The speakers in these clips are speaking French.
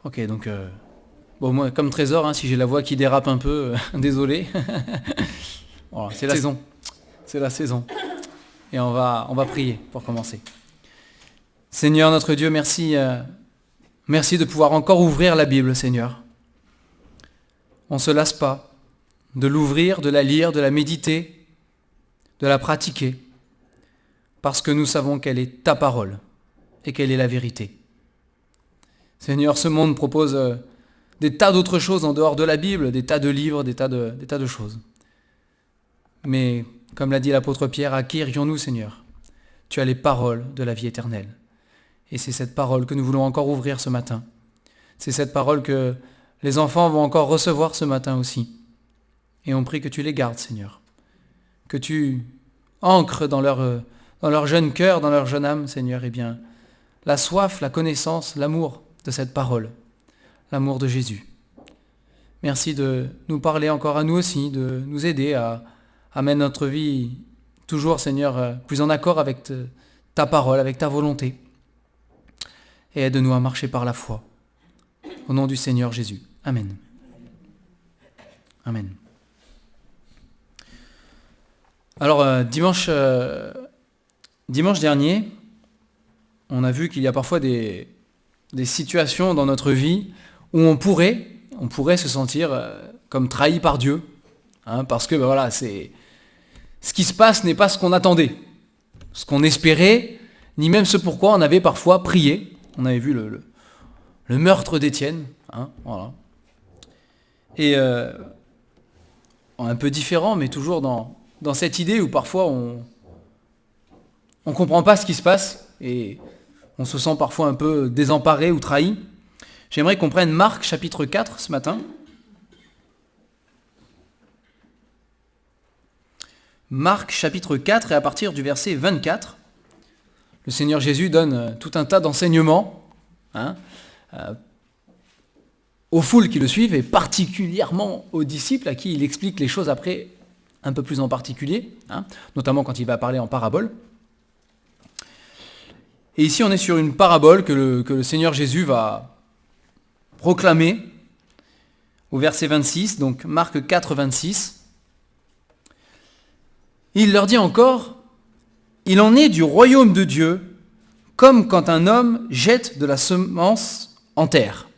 Ok, donc bon, moi comme trésor, hein, si j'ai la voix qui dérape un peu, désolé. Voilà, c'est la saison. C'est la saison. Et on va prier pour commencer. Seigneur notre Dieu, merci, merci de pouvoir encore ouvrir la Bible, Seigneur. On ne se lasse pas de l'ouvrir, de la lire, de la méditer, de la pratiquer, parce que nous savons qu'elle est ta parole et qu'elle est la vérité. Seigneur, ce monde propose des tas d'autres choses en dehors de la Bible, des tas de livres, des tas de choses. Mais, comme l'a dit l'apôtre Pierre, à qui irions-nous, Seigneur ? Tu as les paroles de la vie éternelle. Et c'est cette parole que nous voulons encore ouvrir ce matin. C'est cette parole que les enfants vont encore recevoir ce matin aussi. Et on prie que tu les gardes, Seigneur. Que tu ancres dans leur jeune cœur, dans leur jeune âme, Seigneur, eh bien, la soif, la connaissance, l'amour de cette parole, l'amour de Jésus. Merci de nous parler encore à nous aussi, de nous aider à mettre notre vie toujours, Seigneur, plus en accord avec ta parole, avec ta volonté. Et aide-nous à marcher par la foi. Au nom du Seigneur Jésus. Amen. Amen. Alors, dimanche dernier, on a vu qu'il y a parfois des situations dans notre vie où on pourrait se sentir comme trahi par Dieu, hein, parce que voilà, ce qui se passe n'est pas ce qu'on attendait, ce qu'on espérait, ni même ce pourquoi on avait parfois prié. On avait vu le meurtre d'Étienne, hein, voilà. Et un peu différent, mais toujours dans cette idée où parfois on ne comprend pas ce qui se passe et on se sent parfois un peu désemparé ou trahi. J'aimerais qu'on prenne Marc chapitre 4 ce matin. Marc chapitre 4 et à partir du verset 24, le Seigneur Jésus donne tout un tas d'enseignements, hein, aux foules qui le suivent et particulièrement aux disciples à qui il explique les choses après un peu plus en particulier, hein, notamment quand il va parler en parabole. Et ici on est sur une parabole que le Seigneur Jésus va proclamer au verset 26, donc Marc 4, 26. Il leur dit encore, « Il en est du royaume de Dieu, comme quand un homme jette de la semence en terre.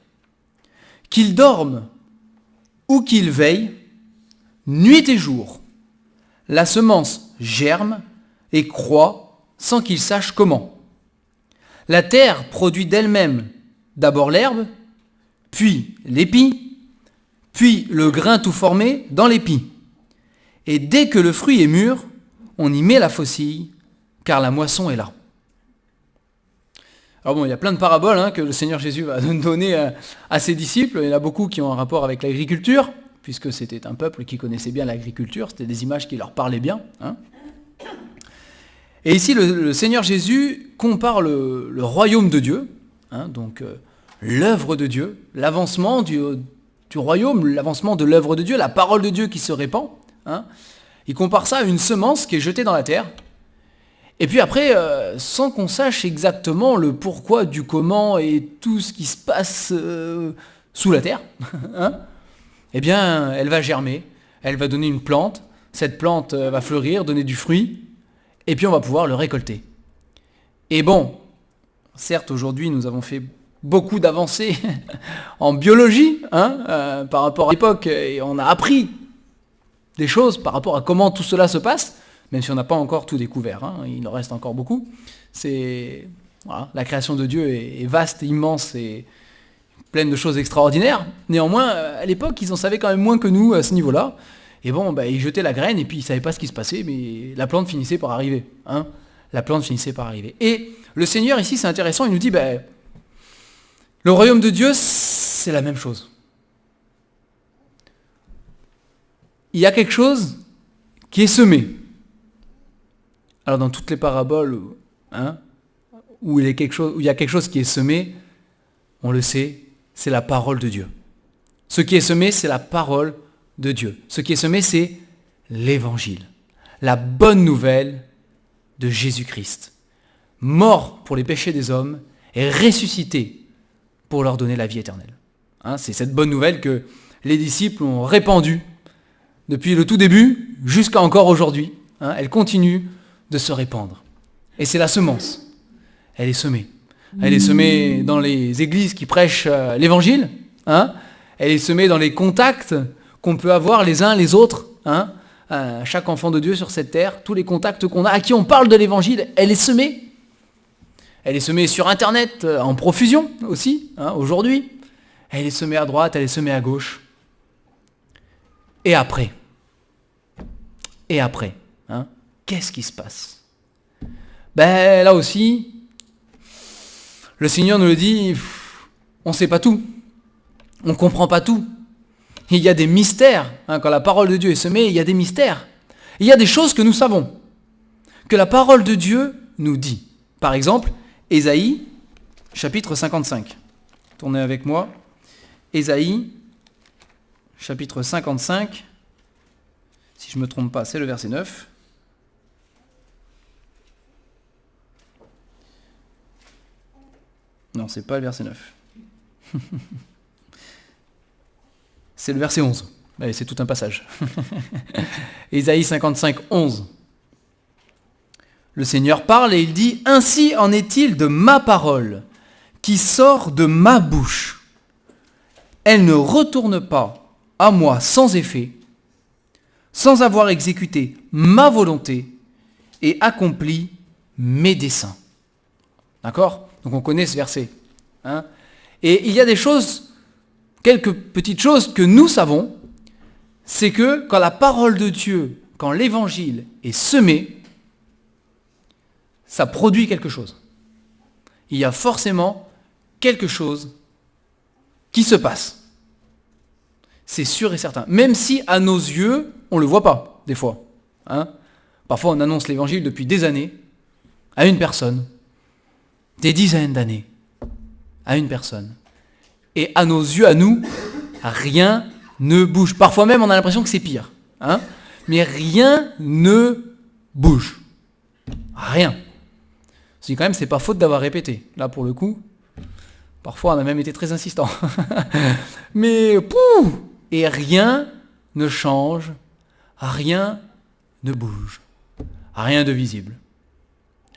Qu'il dorme ou qu'il veille, nuit et jour, la semence germe et croît sans qu'il sache comment. La terre produit d'elle-même d'abord l'herbe, puis l'épi, puis le grain tout formé dans l'épi. Et dès que le fruit est mûr, on y met la faucille, car la moisson est là. » Alors bon, il y a plein de paraboles, hein, que le Seigneur Jésus va donner à ses disciples. Il y en a beaucoup qui ont un rapport avec l'agriculture, puisque c'était un peuple qui connaissait bien l'agriculture, c'était des images qui leur parlaient bien, hein. Et ici, le Seigneur Jésus compare le royaume de Dieu, hein, donc l'œuvre de Dieu, l'avancement du royaume, l'avancement de l'œuvre de Dieu, la parole de Dieu qui se répand, hein. Il compare ça à une semence qui est jetée dans la terre. Et puis après, sans qu'on sache exactement le pourquoi du comment et tout ce qui se passe sous la terre, hein, eh bien, elle va germer, elle va donner une plante, cette plante va fleurir, donner du fruit, et puis on va pouvoir le récolter. Et bon, certes, aujourd'hui, nous avons fait beaucoup d'avancées en biologie, hein, par rapport à l'époque, et on a appris des choses par rapport à comment tout cela se passe, même si on n'a pas encore tout découvert, hein, il en reste encore beaucoup. Voilà, la création de Dieu est vaste, immense et pleine de choses extraordinaires. Néanmoins, à l'époque, ils en savaient quand même moins que nous à ce niveau-là. Et bon, ils jetaient la graine et puis ils ne savaient pas ce qui se passait, mais la plante finissait par arriver, hein. La plante finissait par arriver. Et le Seigneur, ici, c'est intéressant, il nous dit, le royaume de Dieu, c'est la même chose. Il y a quelque chose qui est semé. Alors dans toutes les paraboles, hein, où il y a quelque chose qui est semé, on le sait, c'est la parole de Dieu. Ce qui est semé, c'est la parole de Dieu. Ce qui est semé, c'est l'évangile, la bonne nouvelle de Jésus-Christ, mort pour les péchés des hommes et ressuscité pour leur donner la vie éternelle. Hein, c'est cette bonne nouvelle que les disciples ont répandue depuis le tout début jusqu'à encore aujourd'hui. Hein, elle continue de se répandre. Et c'est la semence. Elle est semée. Elle est semée dans les églises qui prêchent l'évangile. Hein, elle est semée dans les contacts qu'on peut avoir les uns les autres. Hein, chaque enfant de Dieu sur cette terre, tous les contacts qu'on a, à qui on parle de l'évangile, elle est semée. Elle est semée sur Internet, en profusion aussi, hein, aujourd'hui. Elle est semée à droite, elle est semée à gauche. Et après, hein, qu'est-ce qui se passe? Ben là aussi, le Seigneur nous le dit, on ne sait pas tout. On ne comprend pas tout. Il y a des mystères. Hein, quand la parole de Dieu est semée, il y a des mystères. Il y a des choses que nous savons, que la parole de Dieu nous dit. Par exemple, Ésaïe, chapitre 55. Tournez avec moi. Ésaïe, chapitre 55. Si je ne me trompe pas, c'est le verset 9. Non, c'est pas le verset 9. C'est le verset 11. Allez, c'est tout un passage. Ésaïe 55, 11. Le Seigneur parle et il dit « Ainsi en est-il de ma parole, qui sort de ma bouche. Elle ne retourne pas à moi sans effet, sans avoir exécuté ma volonté et accompli mes desseins. » D'accord ? Donc on connaît ce verset. Hein ? Et il y a des choses, quelques petites choses que nous savons, c'est que quand la parole de Dieu, quand l'évangile est semé, ça produit quelque chose. Il y a forcément quelque chose qui se passe. C'est sûr et certain. Même si à nos yeux, on ne le voit pas, des fois. Hein ? Parfois on annonce l'évangile depuis des années à une personne, des dizaines d'années à une personne. Et à nos yeux, à nous, rien ne bouge. Parfois même, on a l'impression que c'est pire. Hein ? Mais rien ne bouge. Rien. Je dis quand même, c'est pas faute d'avoir répété. Là, pour le coup, parfois, on a même été très insistant. Mais, et rien ne change, rien ne bouge. Rien de visible.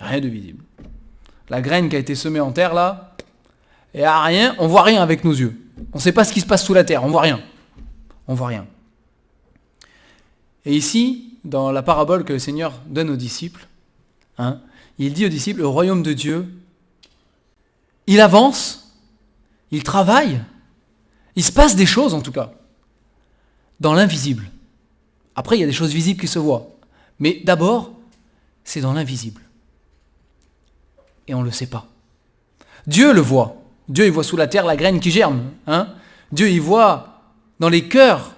Rien de visible. La graine qui a été semée en terre, là, et à rien, on voit rien avec nos yeux. On ne sait pas ce qui se passe sous la terre, on voit rien. On voit rien. Et ici, dans la parabole que le Seigneur donne aux disciples, hein, il dit aux disciples, le royaume de Dieu, il avance, il travaille, il se passe des choses en tout cas, dans l'invisible. Après, il y a des choses visibles qui se voient. Mais d'abord, c'est dans l'invisible. Et on ne le sait pas. Dieu le voit. Dieu, il voit sous la terre la graine qui germe. Hein ? Dieu, il voit dans les cœurs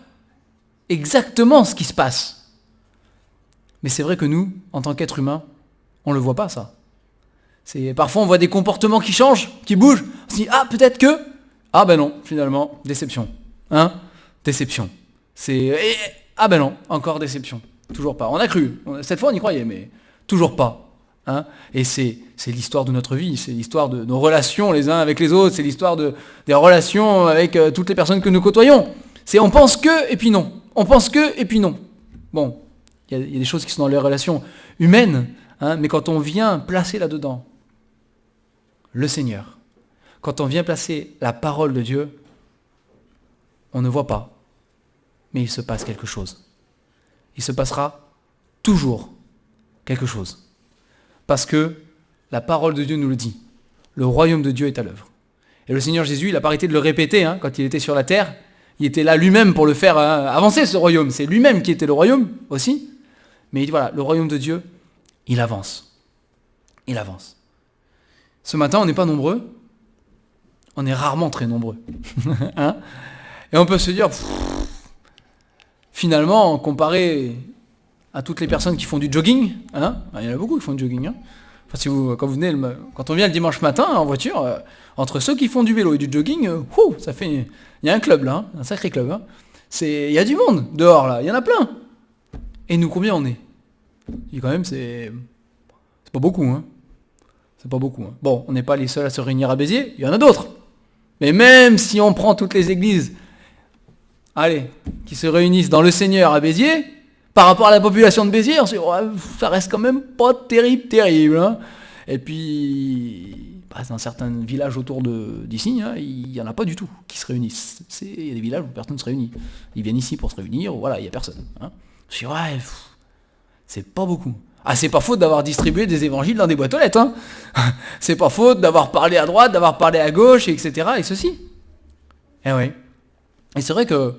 exactement ce qui se passe. Mais c'est vrai que nous, en tant qu'êtres humains, on ne le voit pas, ça. Parfois, on voit des comportements qui changent, qui bougent. On se dit, ah, peut-être que... Ah ben non, finalement, déception. Hein ? Déception. Ah ben non, encore déception. Toujours pas. On a cru. Cette fois, on y croyait, mais toujours pas. Hein ? Et c'est l'histoire de notre vie, c'est l'histoire de nos relations les uns avec les autres, c'est l'histoire des relations avec toutes les personnes que nous côtoyons. C'est on pense que, et puis non. On pense que, et puis non. Bon, il y a des choses qui sont dans les relations humaines, hein, mais quand on vient placer là-dedans le Seigneur, quand on vient placer la parole de Dieu, on ne voit pas, mais il se passe quelque chose. Il se passera toujours quelque chose. Parce que la parole de Dieu nous le dit. Le royaume de Dieu est à l'œuvre. Et le Seigneur Jésus, il n'a pas arrêté de le répéter, hein, quand il était sur la terre. Il était là lui-même pour le faire avancer, ce royaume. C'est lui-même qui était le royaume aussi. Mais il dit, voilà, le royaume de Dieu, il avance. Il avance. Ce matin, on n'est pas nombreux. On est rarement très nombreux. Hein ? Et on peut se dire, finalement, comparé à toutes les personnes qui font du jogging, hein, il y en a beaucoup qui font du jogging. Hein. Enfin, quand on vient le dimanche matin en voiture, entre ceux qui font du vélo et du jogging, ça fait, il y a un club là, hein, un sacré club. Hein. Il y a du monde dehors là, il y en a plein. Et nous, combien on est ? Et quand même, c'est pas beaucoup. Hein. C'est pas beaucoup. Hein. Bon, on n'est pas les seuls à se réunir à Béziers, il y en a d'autres. Mais même si on prend toutes les églises, allez, qui se réunissent dans le Seigneur à Béziers, par rapport à la population de Béziers, on se dit, ouais, ça reste quand même pas terrible. Hein. Et puis, dans certains villages autour d'ici, hein, il n'y en a pas du tout qui se réunissent. Il y a des villages où personne ne se réunit. Ils viennent ici pour se réunir, voilà, il n'y a personne. Hein. Je dis, ouais, c'est pas beaucoup. Ah, c'est pas faute d'avoir distribué des évangiles dans des boîtes aux lettres. Hein. C'est pas faute d'avoir parlé à droite, d'avoir parlé à gauche, etc. Et ceci. Et oui. Et c'est vrai que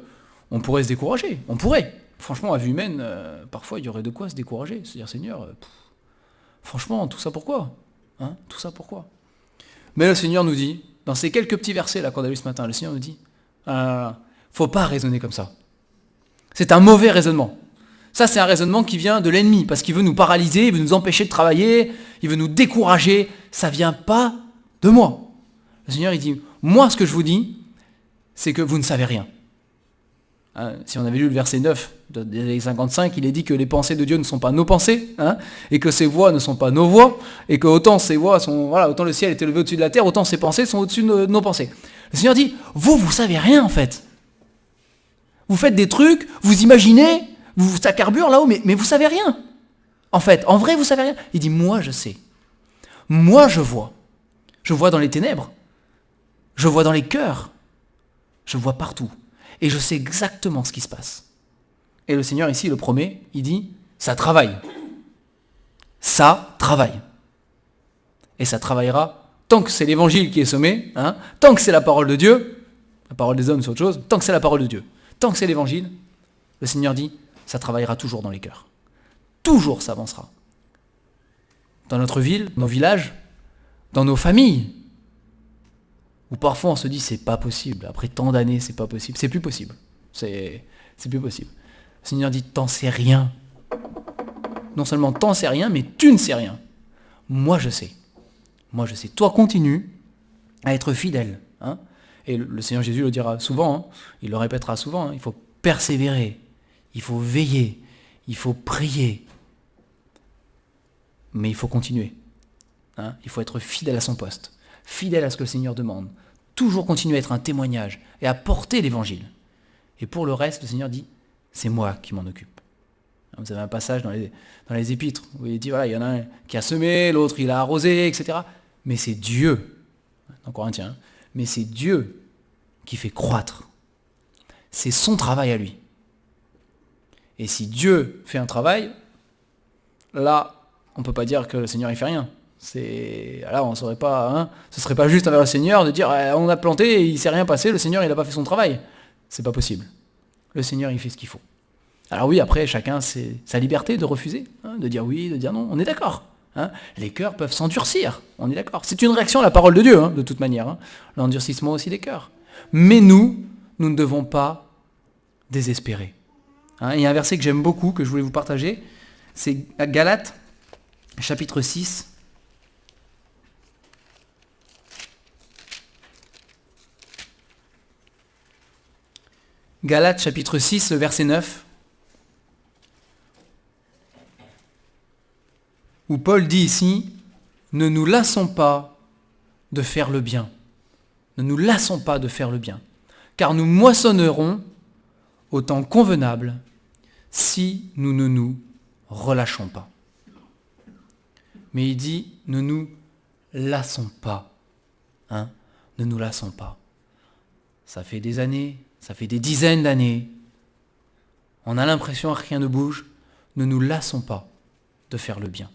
on pourrait se décourager. On pourrait. Franchement, à vue humaine, parfois, il y aurait de quoi se décourager. Se dire, Seigneur, franchement, tout ça pourquoi hein. Tout ça pourquoi? Mais le Seigneur nous dit, dans ces quelques petits versets là qu'on a lu ce matin, le Seigneur nous dit, faut pas raisonner comme ça. C'est un mauvais raisonnement. Ça, c'est un raisonnement qui vient de l'ennemi, parce qu'il veut nous paralyser, il veut nous empêcher de travailler, il veut nous décourager. Ça vient pas de moi. Le Seigneur, il dit, moi, ce que je vous dis, c'est que vous ne savez rien. Hein, si on avait lu le verset 9 de 55, il est dit que les pensées de Dieu ne sont pas nos pensées, hein, et que ses voies ne sont pas nos voies, et que autant ses voies sont, voilà, autant le ciel est élevé au-dessus de la terre, autant ses pensées sont au-dessus de nos pensées. Le Seigneur dit, vous savez rien en fait. Vous faites des trucs, vous imaginez, ça carbure là-haut, mais vous savez rien. En fait, en vrai, vous savez rien. Il dit, moi je sais. Moi je vois. Je vois dans les ténèbres. Je vois dans les cœurs. Je vois partout. Et je sais exactement ce qui se passe. Et le Seigneur ici le promet, il dit, ça travaille. Ça travaille. Et ça travaillera tant que c'est l'évangile qui est semé, hein, tant que c'est la parole de Dieu, la parole des hommes c'est autre chose, tant que c'est la parole de Dieu, tant que c'est l'évangile, le Seigneur dit, ça travaillera toujours dans les cœurs. Toujours ça avancera. Dans notre ville, nos villages, dans nos familles, où parfois on se dit c'est pas possible, après tant d'années c'est pas possible, c'est plus possible. C'est plus possible. Le Seigneur dit t'en sais rien. Non seulement t'en sais rien, mais tu ne sais rien. Moi je sais. Moi je sais. Toi continue à être fidèle. Hein. Et le Seigneur Jésus le dira souvent, hein, il le répétera souvent, hein, il faut persévérer, il faut veiller, il faut prier. Mais il faut continuer. Hein. Il faut être fidèle à son poste, fidèle à ce que le Seigneur demande. Toujours continuer à être un témoignage et à porter l'évangile. Et pour le reste, le Seigneur dit, c'est moi qui m'en occupe. Vous avez un passage dans les épîtres où il dit, voilà, il y en a un qui a semé, l'autre il a arrosé, etc. Mais c'est Dieu, dans Corinthiens, hein, mais c'est Dieu qui fait croître. C'est son travail à lui. Et si Dieu fait un travail, là, on ne peut pas dire que le Seigneur il fait rien. Là, on saurait pas, hein, ce serait pas juste envers le Seigneur de dire on a planté et il s'est rien passé, le Seigneur il n'a pas fait son travail. C'est pas possible. Le Seigneur il fait ce qu'il faut. Alors oui, après chacun c'est sa liberté de refuser, hein, de dire oui, de dire non, on est d'accord. Hein. Les cœurs peuvent s'endurcir, on est d'accord. C'est une réaction à la parole de Dieu, hein, de toute manière, hein. L'endurcissement aussi des cœurs. Mais nous ne devons pas désespérer. Hein, il y a un verset que j'aime beaucoup, que je voulais vous partager, c'est Galates, chapitre 6. Galates, chapitre 6, verset 9, où Paul dit ici, ne nous lassons pas de faire le bien. Ne nous lassons pas de faire le bien, car nous moissonnerons au temps convenable si nous ne nous relâchons pas. Mais il dit, ne nous lassons pas. Hein, ne nous lassons pas. Ça fait des années, ça fait des dizaines d'années. On a l'impression que rien ne bouge. Ne nous lassons pas de faire le bien.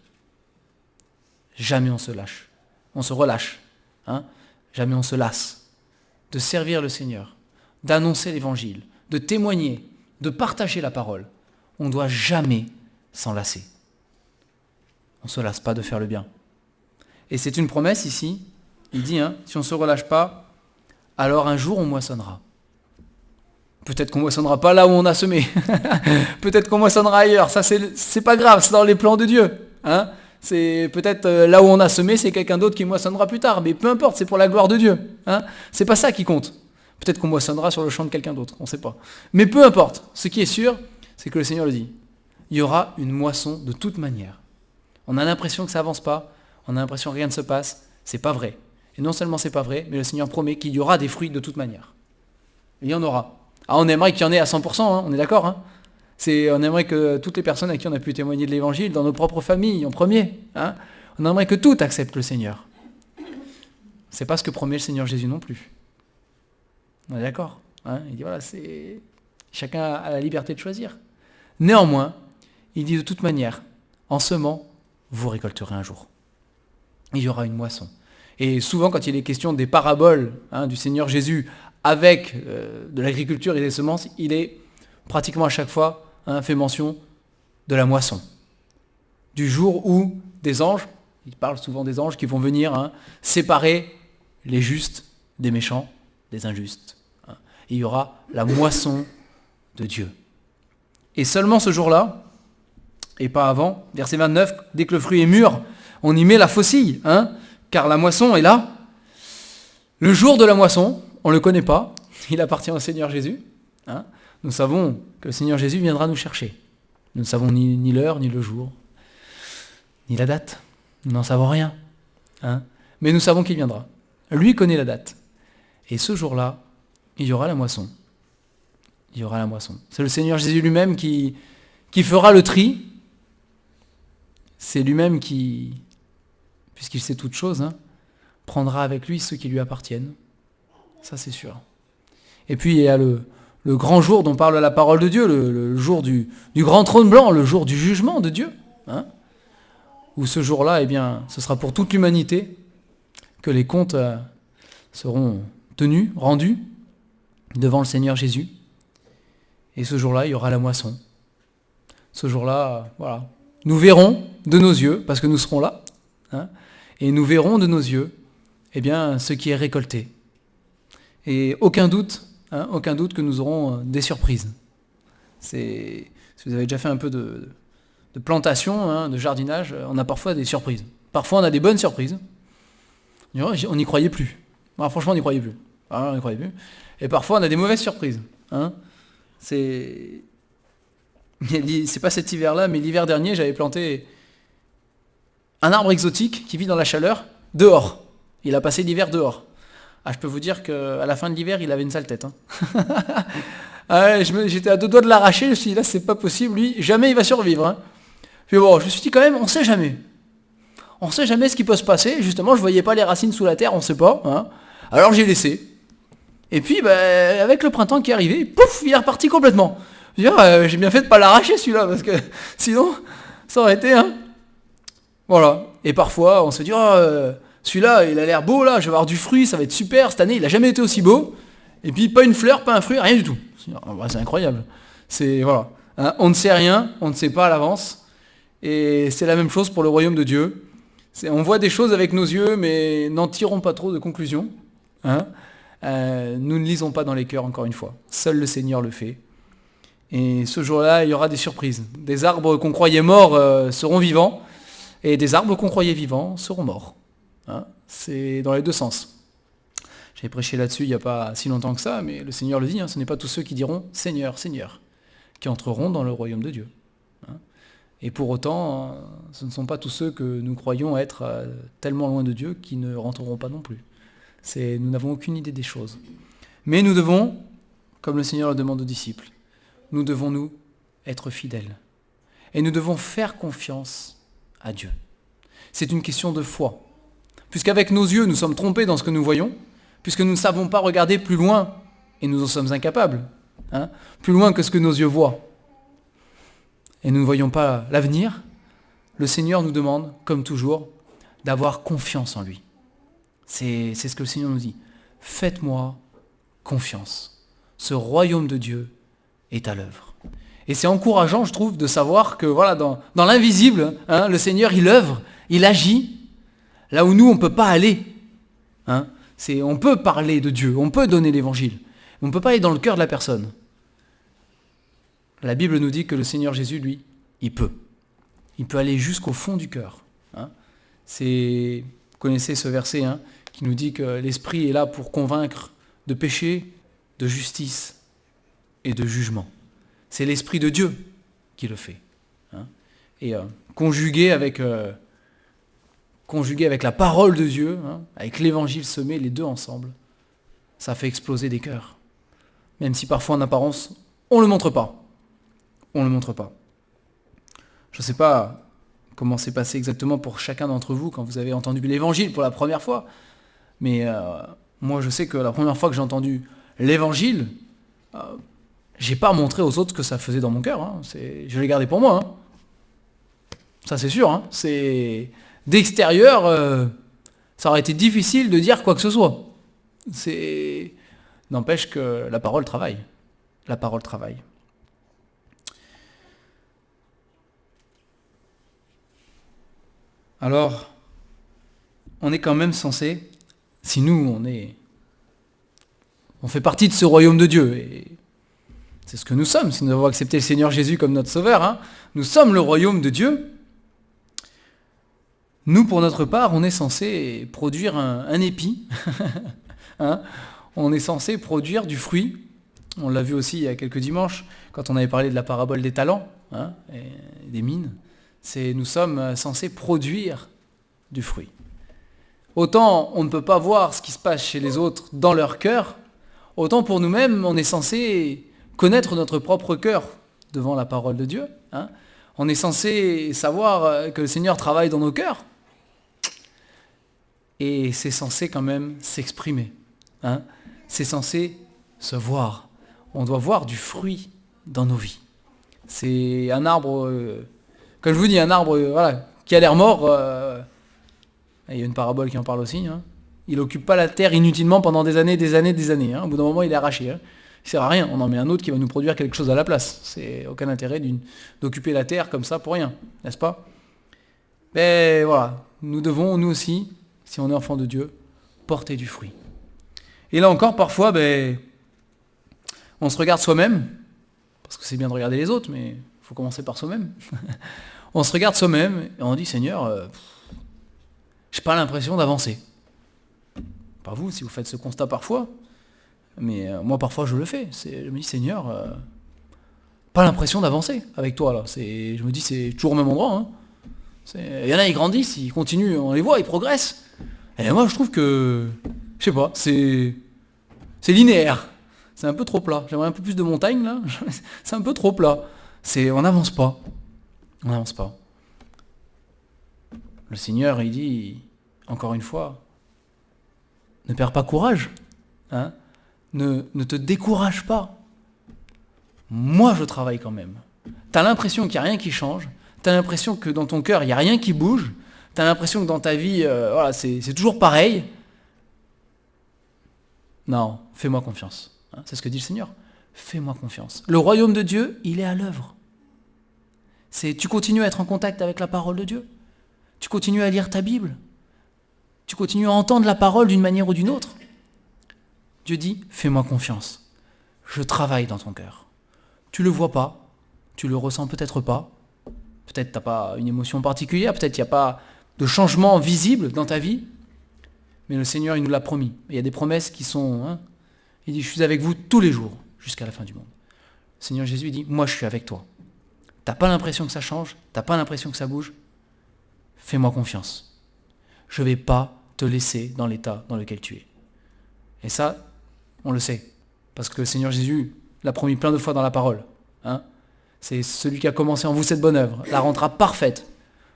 Jamais on se lâche. On se relâche. Hein, jamais on se lasse de servir le Seigneur, d'annoncer l'évangile, de témoigner, de partager la parole. On ne doit jamais s'en lasser. On ne se lasse pas de faire le bien. Et c'est une promesse ici. Il dit, hein, si on ne se relâche pas, alors un jour on moissonnera. Peut-être qu'on ne moissonnera pas là où on a semé. Peut-être qu'on moissonnera ailleurs. Ça, c'est pas grave, c'est dans les plans de Dieu. Hein. C'est peut-être là où on a semé, c'est quelqu'un d'autre qui moissonnera plus tard. Mais peu importe, c'est pour la gloire de Dieu. Hein. C'est pas ça qui compte. Peut-être qu'on moissonnera sur le champ de quelqu'un d'autre, on ne sait pas. Mais peu importe. Ce qui est sûr, c'est que le Seigneur le dit. Il y aura une moisson de toute manière. On a l'impression que ça avance pas. On a l'impression que rien ne se passe. C'est pas vrai. Et non seulement c'est pas vrai, mais le Seigneur promet qu'il y aura des fruits de toute manière. Il y en aura. Ah, on aimerait qu'il y en ait à 100%, on est d'accord, hein. On aimerait que toutes les personnes à qui on a pu témoigner de l'évangile, dans nos propres familles en premier, hein, on aimerait que tout accepte le Seigneur. C'est pas ce que promet le Seigneur Jésus non plus. On est d'accord, hein. Il dit voilà, chacun a la liberté de choisir. Néanmoins, il dit de toute manière, en semant, vous récolterez un jour. Il y aura une moisson. Et souvent, quand il est question des paraboles du Seigneur Jésus avec de l'agriculture et des semences, il est pratiquement à chaque fois fait mention de la moisson. Du jour où des anges, il parle souvent des anges qui vont venir séparer les justes des méchants, des injustes. Et il y aura la moisson de Dieu. Et seulement ce jour-là, et pas avant, verset 29, dès que le fruit est mûr, on y met la faucille, car la moisson est là. Le jour de la moisson, on ne le connaît pas, il appartient au Seigneur Jésus. Nous savons que le Seigneur Jésus viendra nous chercher. Nous ne savons ni l'heure, ni le jour, ni la date. Nous n'en savons rien. Mais nous savons qu'il viendra. Lui connaît la date. Et ce jour-là, il y aura la moisson. Il y aura la moisson. C'est le Seigneur Jésus lui-même qui fera le tri. C'est lui-même qui, puisqu'il sait toutes choses, prendra avec lui ceux qui lui appartiennent. Ça, c'est sûr. Et puis, il y a le grand jour dont parle la parole de Dieu, le jour du grand trône blanc, le jour du jugement de Dieu. Où ce jour-là, eh bien, ce sera pour toute l'humanité que les comptes seront tenus, rendus devant le Seigneur Jésus. Et ce jour-là, il y aura la moisson. Ce jour-là, voilà. Nous verrons de nos yeux, parce que nous serons là, et nous verrons de nos yeux, eh bien, ce qui est récolté. Et aucun doute que nous aurons des surprises. Si vous avez déjà fait un peu de plantation, de jardinage, on a parfois des surprises. Parfois, on a des bonnes surprises. On n'y croyait plus. Alors, franchement, on n'y croyait plus. On n'y croyait plus. Et parfois, on a des mauvaises surprises. C'est pas cet hiver-là, mais l'hiver dernier, j'avais planté un arbre exotique qui vit dans la chaleur dehors. Il a passé l'hiver dehors. Je peux vous dire qu'à la fin de l'hiver, il avait une sale tête. J'étais à deux doigts de l'arracher, je me suis dit là, c'est pas possible, lui, jamais il va survivre. Puis bon, je me suis dit quand même, on sait jamais. On sait jamais ce qui peut se passer. Justement, je voyais pas les racines sous la terre, on sait pas. Alors j'ai laissé. Et puis, avec le printemps qui est arrivé, pouf, il est reparti complètement. J'ai bien fait de pas l'arracher celui-là, parce que sinon, ça aurait été... Voilà. Et parfois, on se dit, celui-là, il a l'air beau, là, je vais avoir du fruit, ça va être super. Cette année, il n'a jamais été aussi beau. Et puis, pas une fleur, pas un fruit, rien du tout. C'est incroyable. Voilà. On ne sait rien, on ne sait pas à l'avance. Et c'est la même chose pour le royaume de Dieu. On voit des choses avec nos yeux, mais n'en tirons pas trop de conclusions. Nous ne lisons pas dans les cœurs, encore une fois. Seul le Seigneur le fait. Et ce jour-là, il y aura des surprises. Des arbres qu'on croyait morts seront vivants, et des arbres qu'on croyait vivants seront morts. C'est dans les deux sens. J'avais prêché là-dessus il n'y a pas si longtemps que ça, mais le Seigneur le dit, ce n'est pas tous ceux qui diront « Seigneur, Seigneur », qui entreront dans le royaume de Dieu. Et pour autant, ce ne sont pas tous ceux que nous croyons être tellement loin de Dieu qui ne rentreront pas non plus. Nous n'avons aucune idée des choses. Mais nous devons, comme le Seigneur le demande aux disciples, nous devons nous être fidèles. Et nous devons faire confiance à Dieu. C'est une question de foi. Puisqu'avec nos yeux, nous sommes trompés dans ce que nous voyons, puisque nous ne savons pas regarder plus loin, et nous en sommes incapables, plus loin que ce que nos yeux voient. Et nous ne voyons pas l'avenir, le Seigneur nous demande, comme toujours, d'avoir confiance en lui. C'est ce que le Seigneur nous dit. Faites-moi confiance. Ce royaume de Dieu est à l'œuvre. Et c'est encourageant, je trouve, de savoir que voilà, dans l'invisible, le Seigneur, il œuvre, il agit, là où nous, on ne peut pas aller. On peut parler de Dieu, on peut donner l'évangile, mais on ne peut pas aller dans le cœur de la personne. La Bible nous dit que le Seigneur Jésus, lui, il peut. Il peut aller jusqu'au fond du cœur. Vous connaissez ce verset qui nous dit que l'Esprit est là pour convaincre de péché, de justice et de jugement. C'est l'Esprit de Dieu qui le fait. Et conjugué avec conjugué avec la parole de Dieu, hein, avec l'évangile semé, les deux ensemble, ça fait exploser des cœurs. Même si parfois en apparence, on ne le montre pas. On ne le montre pas. Je ne sais pas comment c'est passé exactement pour chacun d'entre vous quand vous avez entendu l'évangile pour la première fois, mais moi je sais que la première fois que j'ai entendu l'évangile, j'ai pas montré aux autres ce que ça faisait dans mon cœur. Hein. Je l'ai gardé pour moi. Hein. Ça c'est sûr. Hein. D'extérieur, ça aurait été difficile de dire quoi que ce soit. N'empêche que la parole travaille. La parole travaille. Alors, on est quand même censé, si nous, on fait partie de ce royaume de Dieu, et c'est ce que nous sommes, si nous avons accepté le Seigneur Jésus comme notre Sauveur, hein, nous sommes le royaume de Dieu. Nous, pour notre part, on est censé produire un épi, hein, on est censé produire du fruit. On l'a vu aussi il y a quelques dimanches, quand on avait parlé de la parabole des talents, hein, et des mines. Nous sommes censés produire du fruit. Autant on ne peut pas voir ce qui se passe chez les autres dans leur cœur, autant pour nous-mêmes, on est censé connaître notre propre cœur devant la parole de Dieu. Hein. On est censé savoir que le Seigneur travaille dans nos cœurs. Et c'est censé quand même s'exprimer. Hein. C'est censé se voir. On doit voir du fruit dans nos vies. C'est un arbre, comme je vous dis, un arbre qui a l'air mort. Il y a une parabole qui en parle aussi. Hein. Il n'occupe pas la terre inutilement pendant des années. Hein. Au bout d'un moment, il est arraché. Hein. Il ne sert à rien. On en met un autre qui va nous produire quelque chose à la place. C'est aucun intérêt d'occuper la terre comme ça pour rien, n'est-ce pas? Mais voilà, nous devons, nous aussi, si on est enfant de Dieu, porter du fruit. Et là encore, parfois, on se regarde soi-même, parce que c'est bien de regarder les autres, mais il faut commencer par soi-même. On se regarde soi-même et on dit, Seigneur, j'ai pas l'impression d'avancer. Pas vous, si vous faites ce constat parfois, mais moi parfois je le fais. Je me dis, Seigneur, pas l'impression d'avancer avec toi là. Je me dis, c'est toujours au même endroit. Hein. Il y en a, ils grandissent, ils continuent, on les voit, ils progressent. Et moi je trouve que, je sais pas, c'est linéaire. C'est un peu trop plat. J'aimerais un peu plus de montagne là. C'est un peu trop plat. On n'avance pas. On n'avance pas. Le Seigneur, il dit, encore une fois, ne perds pas courage. Hein. Ne te décourage pas. Moi, je travaille quand même. Tu as l'impression qu'il n'y a rien qui change. Tu as l'impression que dans ton cœur, il n'y a rien qui bouge. Tu as l'impression que dans ta vie, c'est toujours pareil. Non, fais-moi confiance. Hein, c'est ce que dit le Seigneur. Fais-moi confiance. Le royaume de Dieu, il est à l'œuvre. Tu continues à être en contact avec la parole de Dieu. Tu continues à lire ta Bible. Tu continues à entendre la parole d'une manière ou d'une autre. Dieu dit, fais-moi confiance. Je travaille dans ton cœur. Tu le vois pas, tu le ressens peut-être pas. Peut-être tu n'as pas une émotion particulière, peut-être qu'il n'y a pas de changement visible dans ta vie. Mais le Seigneur, il nous l'a promis. Il y a des promesses qui sont... Hein, il dit, je suis avec vous tous les jours, jusqu'à la fin du monde. Le Seigneur Jésus dit, moi je suis avec toi. T'as pas l'impression que ça change, t'as pas l'impression que ça bouge. Fais-moi confiance. Je ne vais pas te laisser dans l'état dans lequel tu es. Et ça, on le sait. Parce que le Seigneur Jésus l'a promis plein de fois dans la parole. Hein. C'est celui qui a commencé en vous cette bonne œuvre, la rendra parfaite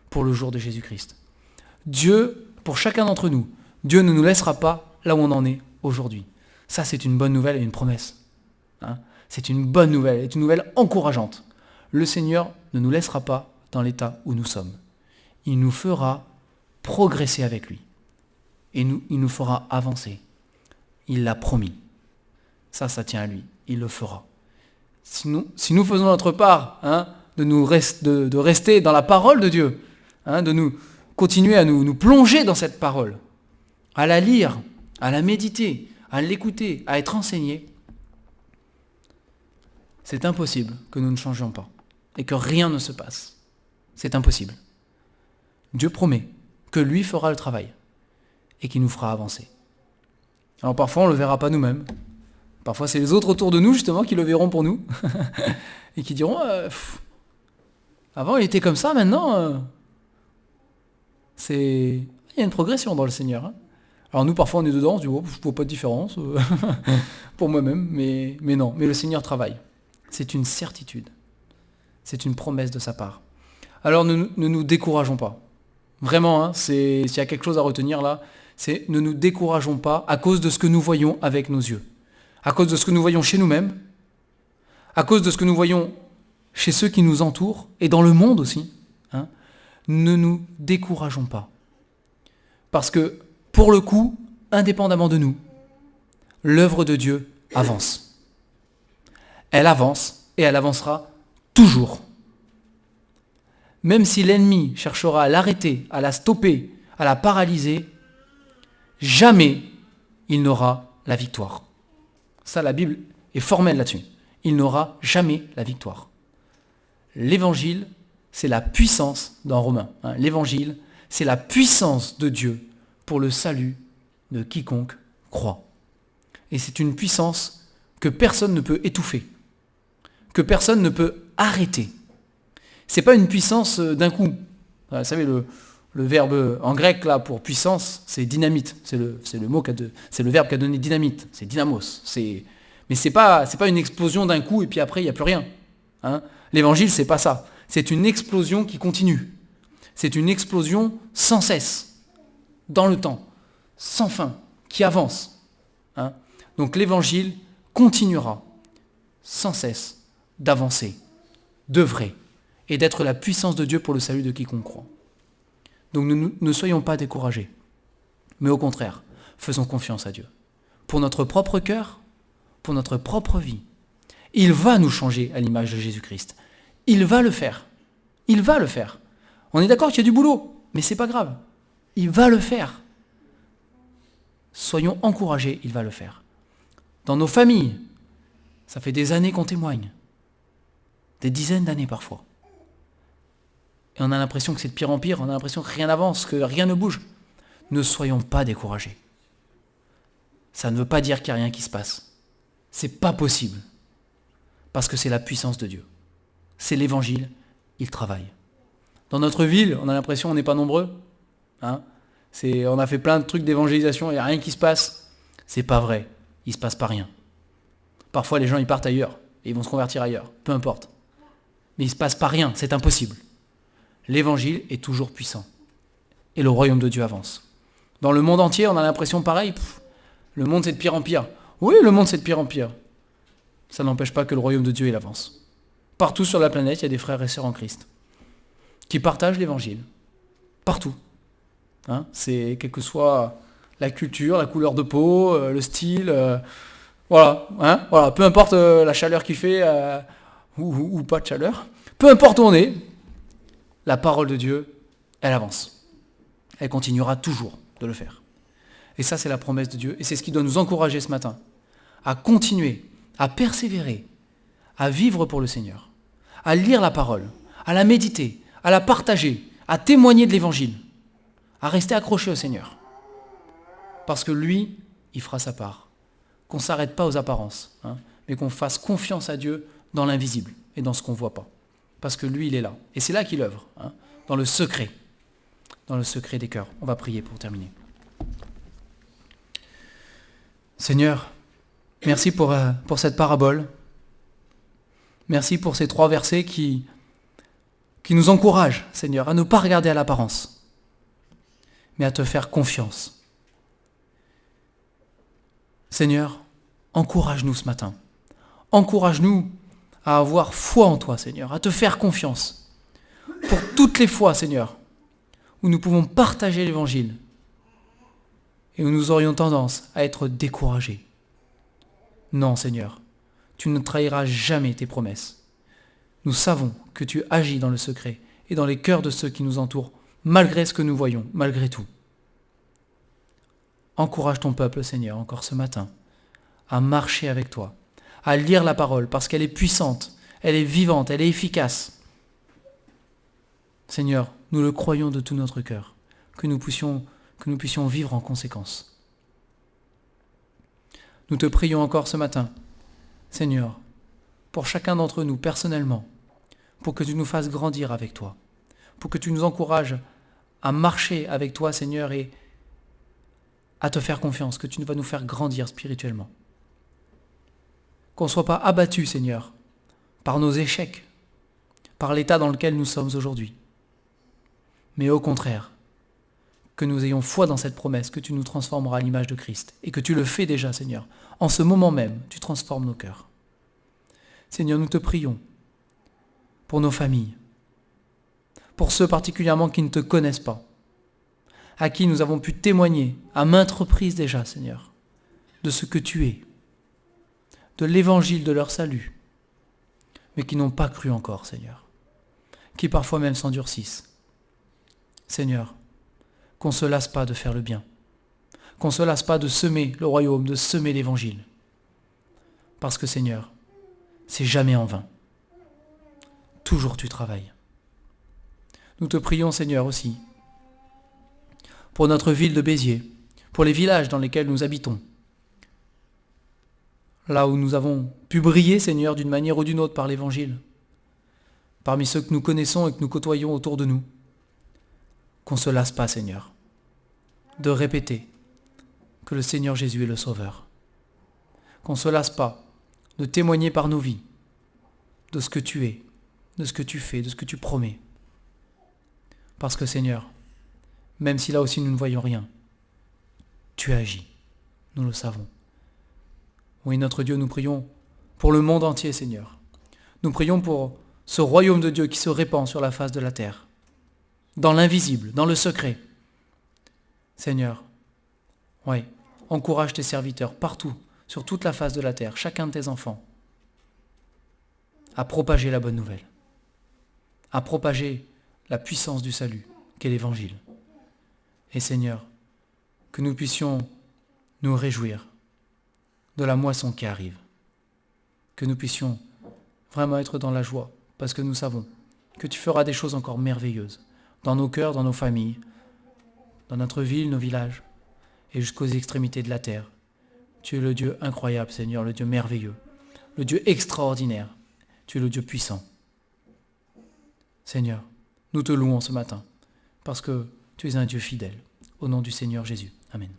pour le jour de Jésus-Christ. Dieu, pour chacun d'entre nous, Dieu ne nous laissera pas là où on en est aujourd'hui. Ça, c'est une bonne nouvelle et une promesse. Hein. C'est une bonne nouvelle, c'est une nouvelle encourageante. Le Seigneur ne nous laissera pas dans l'état où nous sommes. Il nous fera progresser avec lui. Et il nous fera avancer. Il l'a promis. Ça tient à lui. Il le fera. Si nous faisons notre part, hein, de rester dans la parole de Dieu, hein, de nous continuer à nous plonger dans cette parole, à la lire, à la méditer, à l'écouter, à être enseigné, c'est impossible que nous ne changions pas et que rien ne se passe. C'est impossible. Dieu promet que lui fera le travail et qu'il nous fera avancer. Alors parfois on ne le verra pas nous-mêmes. Parfois c'est les autres autour de nous justement qui le verront pour nous et qui diront avant il était comme ça, maintenant c'est Il y a une progression dans le Seigneur. Hein. Alors nous, parfois, on est dedans, on se dit, oh, je ne vois pas de différence pour moi-même, mais non, mais le Seigneur travaille. C'est une certitude. C'est une promesse de sa part. Alors ne nous décourageons pas. Vraiment, hein, s'il y a quelque chose à retenir là, c'est ne nous décourageons pas à cause de ce que nous voyons avec nos yeux. À cause de ce que nous voyons chez nous-mêmes, à cause de ce que nous voyons chez ceux qui nous entourent, et dans le monde aussi. Hein, ne nous décourageons pas. Parce que, pour le coup, indépendamment de nous, l'œuvre de Dieu avance. Elle avance, et elle avancera toujours. Même si l'ennemi cherchera à l'arrêter, à la stopper, à la paralyser, jamais il n'aura la victoire. Ça, la Bible est formelle là-dessus. Il n'aura jamais la victoire. L'évangile, c'est la puissance, dans Romains, hein, l'évangile, c'est la puissance de Dieu pour le salut de quiconque croit. Et c'est une puissance que personne ne peut étouffer, que personne ne peut arrêter. C'est pas une puissance d'un coup. Vous savez, le verbe en grec là pour puissance, c'est dynamite. C'est le verbe qui a donné dynamite. C'est dynamos. Mais c'est pas une explosion d'un coup et puis après il n'y a plus rien. Hein. L'évangile, c'est pas ça. C'est une explosion qui continue. C'est une explosion sans cesse, dans le temps, sans fin, qui avance. Hein. Donc l'évangile continuera sans cesse d'avancer, d'œuvrer et d'être la puissance de Dieu pour le salut de quiconque croit. Donc ne soyons pas découragés, mais au contraire, faisons confiance à Dieu. Pour notre propre cœur, pour notre propre vie. Il va nous changer à l'image de Jésus-Christ. Il va le faire. Il va le faire. On est d'accord qu'il y a du boulot, mais c'est pas grave. Il va le faire. Soyons encouragés, il va le faire. Dans nos familles, ça fait des années qu'on témoigne. Des dizaines d'années parfois. Et on a l'impression que c'est de pire en pire, on a l'impression que rien n'avance, que rien ne bouge. Ne soyons pas découragés. Ça ne veut pas dire qu'il n'y a rien qui se passe. C'est pas possible. Parce que c'est la puissance de Dieu. C'est l'évangile, il travaille. Dans notre ville, on a l'impression qu'on n'est pas nombreux. Hein, on a fait plein de trucs d'évangélisation, il n'y a rien qui se passe. C'est pas vrai, il ne se passe pas rien. Parfois les gens ils partent ailleurs, et ils vont se convertir ailleurs, peu importe. Mais il ne se passe pas rien, c'est impossible. L'évangile est toujours puissant. Et le royaume de Dieu avance. Dans le monde entier, on a l'impression pareil, le monde c'est de pire en pire. Oui, le monde c'est de pire en pire. Ça n'empêche pas que le royaume de Dieu il avance. Partout sur la planète, il y a des frères et sœurs en Christ qui partagent l'évangile. Partout. Hein, c'est quelle que soit la culture, la couleur de peau, le style, voilà, hein, voilà, peu importe la chaleur qu'il fait ou pas de chaleur, peu importe où on est, la parole de Dieu, elle avance. Elle continuera toujours de le faire. Et ça, c'est la promesse de Dieu. Et c'est ce qui doit nous encourager ce matin, à continuer, à persévérer, à vivre pour le Seigneur, à lire la parole, à la méditer, à la partager, à témoigner de l'évangile, à rester accroché au Seigneur. Parce que lui, il fera sa part. Qu'on ne s'arrête pas aux apparences, hein, mais qu'on fasse confiance à Dieu dans l'invisible et dans ce qu'on ne voit pas. Parce que lui, il est là. Et c'est là qu'il œuvre, hein, dans le secret des cœurs. On va prier pour terminer. Seigneur, merci pour cette parabole. Merci pour ces 3 versets qui nous encouragent, Seigneur, à ne pas regarder à l'apparence, mais à te faire confiance. Seigneur, encourage-nous ce matin. Encourage-nous à avoir foi en toi, Seigneur, à te faire confiance. Pour toutes les fois, Seigneur, où nous pouvons partager l'évangile et où nous aurions tendance à être découragés. Non, Seigneur, tu ne trahiras jamais tes promesses. Nous savons que tu agis dans le secret et dans les cœurs de ceux qui nous entourent, malgré ce que nous voyons, malgré tout. Encourage ton peuple, Seigneur, encore ce matin, à marcher avec toi, à lire la parole, parce qu'elle est puissante, elle est vivante, elle est efficace. Seigneur, nous le croyons de tout notre cœur, que nous puissions vivre en conséquence. Nous te prions encore ce matin, Seigneur, pour chacun d'entre nous personnellement, pour que tu nous fasses grandir avec toi, pour que tu nous encourages à marcher avec toi, Seigneur, et à te faire confiance, que tu vas nous faire grandir spirituellement. Qu'on ne soit pas abattu, Seigneur, par nos échecs, par l'état dans lequel nous sommes aujourd'hui. Mais au contraire, que nous ayons foi dans cette promesse, que tu nous transformeras à l'image de Christ, et que tu le fais déjà, Seigneur. En ce moment même, tu transformes nos cœurs. Seigneur, nous te prions pour nos familles, pour ceux particulièrement qui ne te connaissent pas, à qui nous avons pu témoigner à maintes reprises déjà, Seigneur, de ce que tu es, de l'évangile de leur salut, mais qui n'ont pas cru encore, Seigneur, qui parfois même s'endurcissent. Seigneur, qu'on ne se lasse pas de faire le bien, qu'on ne se lasse pas de semer le royaume, de semer l'évangile, parce que, Seigneur, c'est jamais en vain. Toujours tu travailles. Nous te prions, Seigneur, aussi, pour notre ville de Béziers, pour les villages dans lesquels nous habitons, là où nous avons pu briller, Seigneur, d'une manière ou d'une autre par l'Évangile, parmi ceux que nous connaissons et que nous côtoyons autour de nous, qu'on ne se lasse pas, Seigneur, de répéter que le Seigneur Jésus est le Sauveur, qu'on ne se lasse pas de témoigner par nos vies de ce que tu es, de ce que tu fais, de ce que tu promets. Parce que, Seigneur, même si là aussi nous ne voyons rien, tu agis, nous le savons. Oui, notre Dieu, nous prions pour le monde entier, Seigneur. Nous prions pour ce royaume de Dieu qui se répand sur la face de la terre, dans l'invisible, dans le secret. Seigneur, oui, encourage tes serviteurs partout, sur toute la face de la terre, chacun de tes enfants, à propager la bonne nouvelle, à propager la puissance du salut, qu'est l'Évangile. Et Seigneur, que nous puissions nous réjouir de la moisson qui arrive, que nous puissions vraiment être dans la joie, parce que nous savons que tu feras des choses encore merveilleuses, dans nos cœurs, dans nos familles, dans notre ville, nos villages, et jusqu'aux extrémités de la terre. Tu es le Dieu incroyable, Seigneur, le Dieu merveilleux, le Dieu extraordinaire, tu es le Dieu puissant. Seigneur, nous te louons ce matin, parce que tu es un Dieu fidèle. Au nom du Seigneur Jésus. Amen.